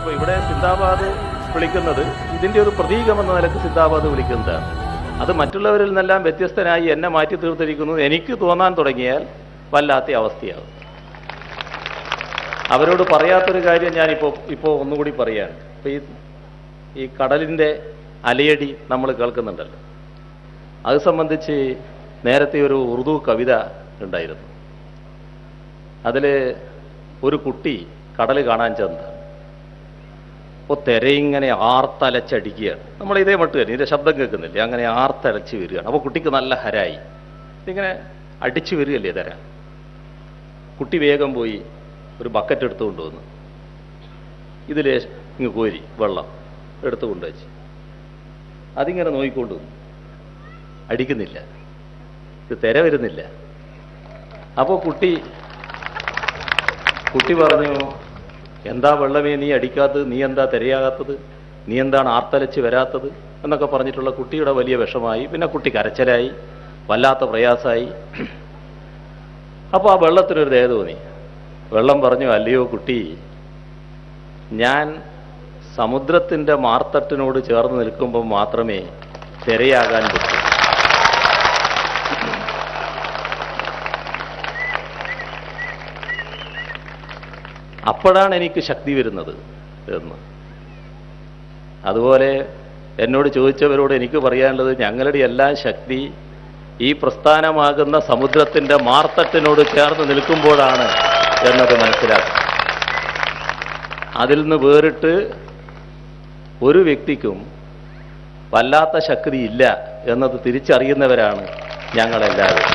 അപ്പോൾ ഇവിടെ സിന്ദാബാദ് വിളിക്കുന്നത് ഇതിൻ്റെ ഒരു പ്രതീകമെന്ന നിലക്ക് സിന്ദാബാദ് വിളിക്കുന്നതാണ്. അത് മറ്റുള്ളവരിൽ നിന്നെല്ലാം വ്യത്യസ്തനായി എന്നെ മാറ്റി തീർത്തിരിക്കുന്നത് എനിക്ക് തോന്നാൻ തുടങ്ങിയാൽ വല്ലാത്ത അവസ്ഥയാകും. അവരോട് പറയാത്തൊരു കാര്യം ഞാനിപ്പോൾ ഒന്നുകൂടി പറയാണ്. ഇപ്പോൾ ഈ കടലിൻ്റെ അലയടി നമ്മൾ കേൾക്കുന്നുണ്ടല്ലോ, അത് സംബന്ധിച്ച് നേരത്തെ ഒരു ഉറുദു കവിത ഉണ്ടായിരുന്നു. അതിൽ ഒരു കുട്ടി കടൽ കാണാൻ ചെന്നതാണ്. അപ്പോൾ തിരയിങ്ങനെ ആർത്തലച്ചടിക്കുകയാണ്. നമ്മൾ ഇതേ മട്ട് തന്നെ, ഇതിൻ്റെ ശബ്ദം കേൾക്കുന്നില്ലേ, അങ്ങനെ ആർത്തലച്ച് വരികയാണ്. അപ്പോൾ കുട്ടിക്ക് നല്ല ഹരായി, ഇതിങ്ങനെ അടിച്ചു വരികയല്ലേ തിര. കുട്ടി വേഗം പോയി ഒരു ബക്കറ്റ് എടുത്തു കൊണ്ടുവന്നു, ഇതിലേ ഇങ്ങ് കോരി വെള്ളം എടുത്തു കൊണ്ടുവച്ച് അതിങ്ങനെ നോക്കിക്കൊണ്ടുവന്നു. അടിക്കുന്നില്ല, ഇത് തിര വരുന്നില്ല. അപ്പോൾ കുട്ടി പറഞ്ഞു, എന്താ വെള്ളമേ നീ അടിക്കാത്തത്, നീ എന്താ തിരയാകാത്തത്, നീ എന്താണ് ആർത്തലച്ച് വരാത്തത് എന്നൊക്കെ പറഞ്ഞിട്ടുള്ള കുട്ടിയുടെ വലിയ വിഷമായി. പിന്നെ കുട്ടി കരച്ചിലായി, വല്ലാത്ത പ്രയാസമായി. അപ്പോൾ ആ വെള്ളത്തിനൊരു ദയ തോന്നി. വെള്ളം പറഞ്ഞു, അല്ലയോ കുട്ടി, ഞാൻ സമുദ്രത്തിൻ്റെ മാർത്തട്ടിനോട് ചേർന്ന് നിൽക്കുമ്പോൾ മാത്രമേ തിരയാകാൻ പറ്റൂ. അപ്പോഴാണ് എനിക്ക് ശക്തി വരുന്നത് എന്ന്. അതുപോലെ എന്നോട് ചോദിച്ചവരോട് എനിക്ക് പറയാനുള്ളത്, ഞങ്ങളുടെ എല്ലാ ശക്തി ഈ പ്രസ്ഥാനമാകുന്ന സമുദ്രത്തിൻ്റെ മാർത്തട്ടിനോട് ചേർന്ന് നിൽക്കുമ്പോഴാണ് എന്നത് മനസ്സിലാക്കും. അതിൽ നിന്ന് വേറിട്ട് ഒരു വ്യക്തിക്കും വല്ലാത്ത ശക്തി ഇല്ല എന്നത് തിരിച്ചറിയുന്നവരാണ് ഞങ്ങളെല്ലാവരും.